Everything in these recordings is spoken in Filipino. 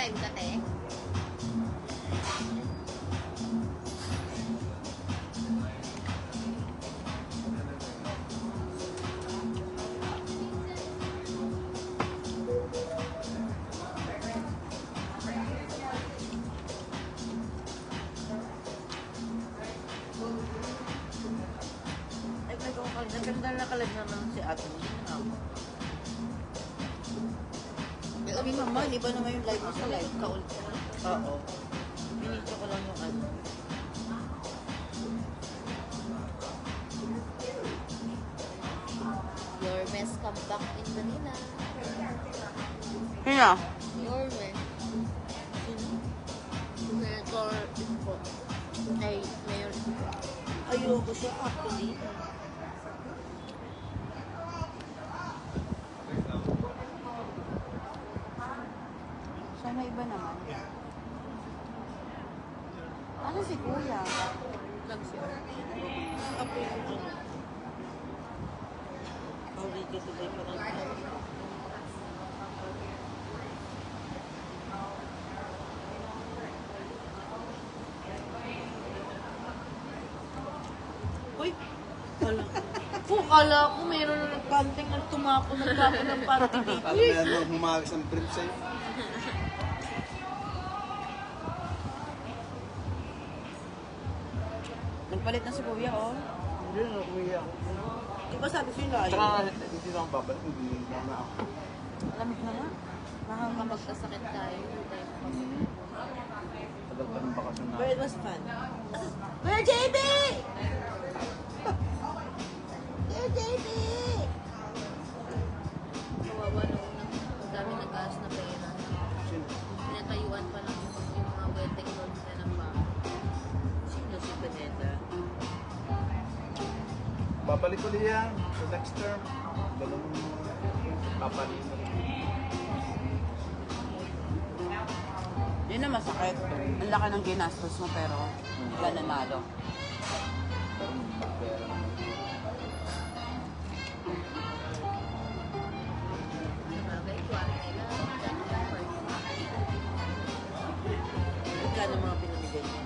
Nag-live ka, te? Naganda nakalag naman si ate mo. Sabi naman, iba naman yung live mo sa live ka ulit. Oo. Pinito ko lang yung ano. Your mess come back in Manila. Sino? Your mess. Senator Isko. Ay, Mayor Isko. Ayoko siya actually. Sana iba naman. Ano si Kuya? Nag-share. Ako yung ano. Sorry ka today pa lang. Uy! Kala ko mayroon na nagpanting na tumako ng panty dito. Parang meron humagas ng brief sa'yo. Nagpalit na si Kuya, oh. Hindi na, umiyak. Di ba sabi sa'yo na Tsaka ayaw? hindi lang babalik, hindi na ako. Lamig na nga. Kapag magkasakit tayo, hindi tayo makasakit. Tagal pa ng bakasyon na. But it was fun. Kuya JB! Kuya JB! Kawawa na unang ang dami nag-gas na pera. Pinatayuan pa lang yung mga wedding loans na ng bahay. Sino si Beneta? Babalik ko yan sa next term. Dalawang papalit na rin. Yun na masakit. Ang laki ng ginastos mo pero hindi ka nanalo. Parang pera naman. Sabagay, kuwari nila. Magkano mga pinamigay niya?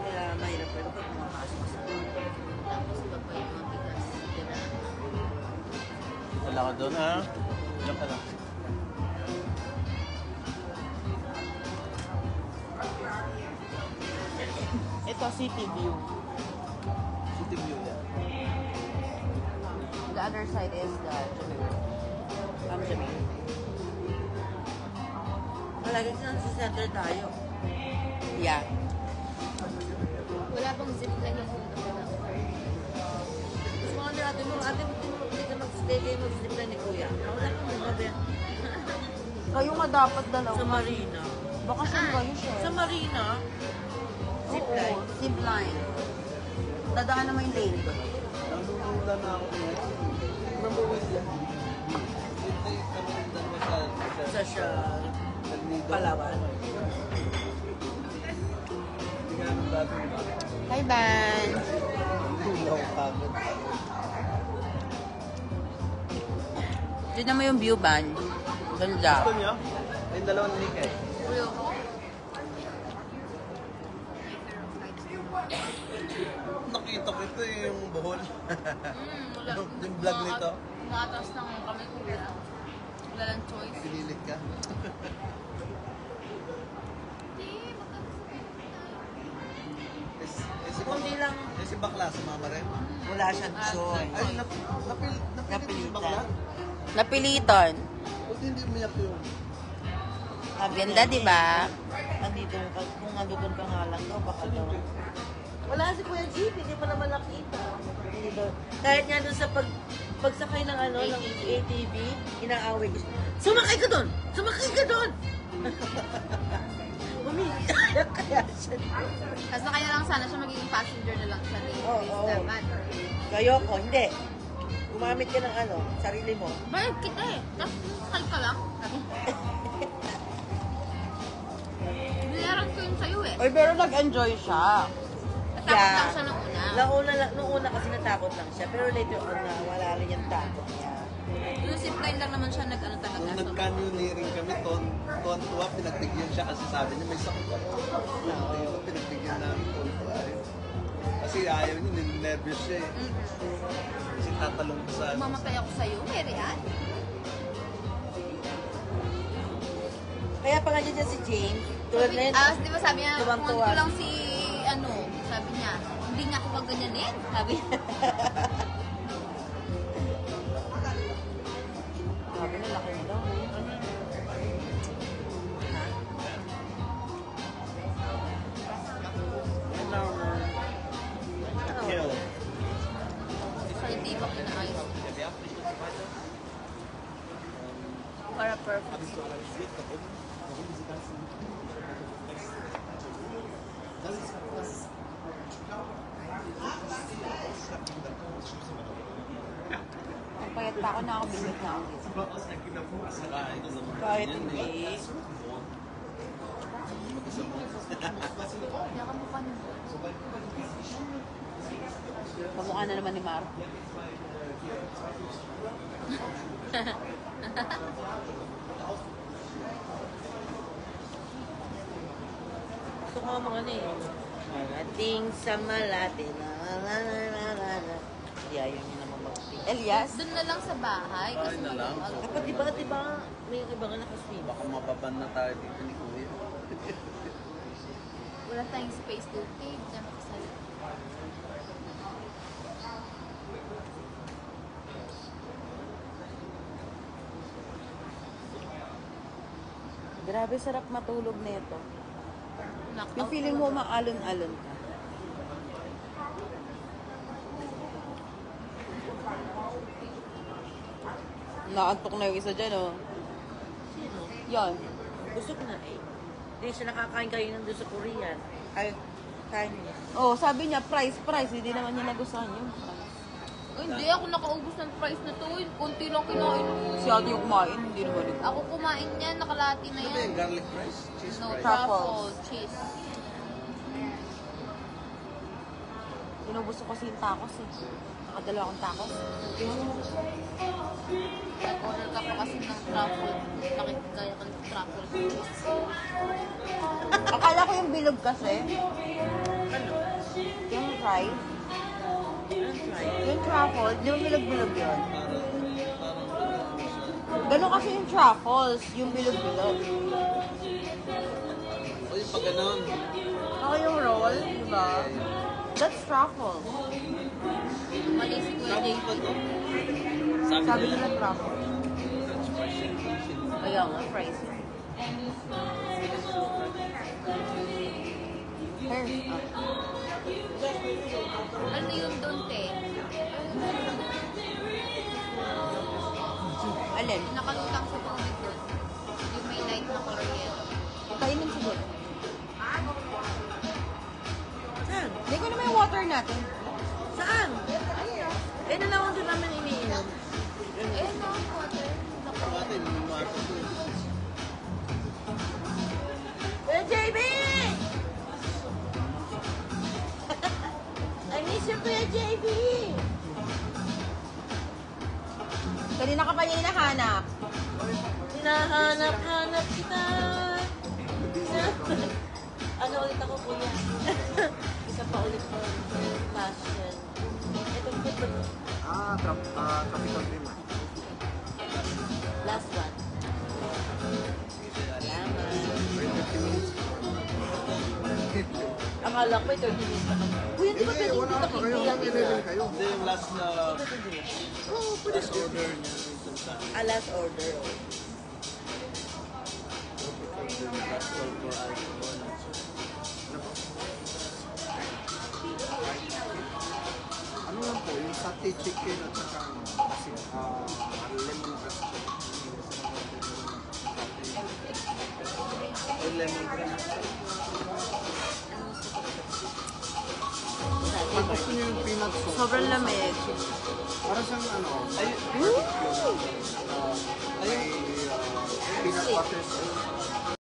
Kaya mahirap pero pag pumapasok sa Tapos iba pa yung mga bigas. Ganun. Wala ka doon ha? Diyan ka lang. Ito, City View. City View yan. The other side is the Jamaica. Jamaica. Palagi sa center tayo. Yeah. Wala bang zipline na kung wala. Gusto mo ate mo, hindi ka mag-stay kayo mag-zipline ni Kuya. Wala kang magabi. Kayo nga dapat dalawa. Sa Marina. Bakasyon kayo siya. Sa Marina? Zipline. Oo, zipline. Dadaan naman yung lane. Nangungula na ako ngayon. Mabuwid yan. Hindi kami ng dalawa Sa siya. Nagnido. Palawan. Hindi nga nung dati ba? Hi, Ban! Hindi ako pagod. Tignan mo yung view, Ban. Ganda. Gusto niyo? Yung dalawang link eh. Uyo. Nakita ko ito eh, yung buhol. Wala. Yung vlog nito. Mataas ng kami kuya. Wala lang choice. Pinilit ka. Si Kundi lang. Si bakla sa mama rin. Wala siyang choice. Ay, napilitan yung bakla. Napiliton. Buti hindi umiyak yun. Ganda, di ba? Andito, kung andun ka nga lang daw, baka daw. Wala si Kuya Jeep, hindi pa naman nakita. Hindi daw. Kahit nga doon sa pagsakay ng ano, ng ATV, inaaway ko siya. Sumakay ka doon! Sumakay ka doon! Umiiyak kaya siya. Kasi kaya lang sana siya magiging passenger na lang siya ni Oo, Chris oo. Daman. Kayoko, hindi. Gumamit ka ng ano, sarili mo. Bayad kita eh. Tapos sakay ka lang. Binayaran ko yun sa'yo eh. Oy, pero nag-enjoy siya. Natakot lang siya ng una. Nung una kasi natakot lang siya, pero later on na wala rin yung takot niya. Yung zipline lang naman siya nag-ano talaga. Nung nag-canyoneering kami, tuwan-tuwa, pinagbigyan siya kasi sabi niya may sakit ako. Pinagbigyan namin tuwan-tuwa. Kasi ayaw niya, nervous siya eh. Kasi tatalong ko sa... Mamatay ako sa'yo, Mary Ann. Kaya pa nga dyan si James, tulad na yun. Di ba sabi niya, kung Tuwang-tuwa. ko lang si, sabi niya, hindi nga ako maganyanin. Sabi niya. Sabi na, laki na daw. Kill. So, hindi ba kinaayos? Para perfect. Ang payat pa ako, nakakabimit na ako dito. Kahit hindi. Kaya kamukha niyo. Kamukha na naman ni Mar. Gusto ko mga ano eh. Marating sa malate na na na na na na. Hindi ayaw niya naman mag-sing. Elias? Doon na lang sa bahay. Kasi Bahay na lang. Dapat diba, may iba nga nakaswim. Baka mababan na tayo dito ni Kuya. wala tayong space to take. Diyan ako sa'yo. Grabe, sarap matulog nito. Knockout Yung feeling mo maalon-alon ka. Naantok na yung isa dyan, oh. Sino? Yan. Gusto ko na eh. Hindi siya nakakain kayo doon sa Korean. Ay, kain niya. Oh, sabi niya, price. Hindi naman niya nagustuhan yung price. Hindi ako nakaubos ng price na to. Kunti lang kinain. Si Ate yung kumain, hindi naman ito. Ako kumain yan. Nakalati na Ano ba yan. yung garlic rice? Cheese No, rice? truffle, cheese. Inubos ko kasi yung tacos eh. Nakadala akong tacos. Nag-order ka pa kasi ng truffle. Nakikigaya ka ng truffle cheese. Akala ko yung bilog kasi. Yung fry. Yung truffle, yung bilog-bilog yun. Ganun kasi yung truffles, yung bilog-bilog. O yung pag ganon. Ako yung roll, di ba? That's truffle. Mali si Kuya Tapos JP. pa to? Sabi nila truffle. French fries and Asian. Kaya nga, fries yun. Hair. Ano yun doon, te? Alin? Nakalutang sa tubig doon. Yung may light na Korean. Kainin siguro. Saan? Hindi ko naman yung water natin. Saan? Eh, nalawan doon namin iniinom. Eh, no, water. Bakit? Yung mga ito. Eh, JB! I miss you, Kuya JB! Kanina ka pa niya hinahanap. Hinahanap-hanap kita. Ano ulit ako, Kuya? Isa pa ulit ko. Passion. Ito po. Tropical cream. Last one. Salamat. Akala ko 30 minutes na kami. Kuya, di ba pwede kita kikiyang ina? Hindi, yung last na... Last order niya. Dun sa... Last order. Last order for alcohol. Ano lang po, yung satay chicken at saka lemongrass po. Or lemongrass. Pag gusto nyo yung peanut sauce, Sobrang lamig. para siyang ano, Ay, may peanut butter sauce.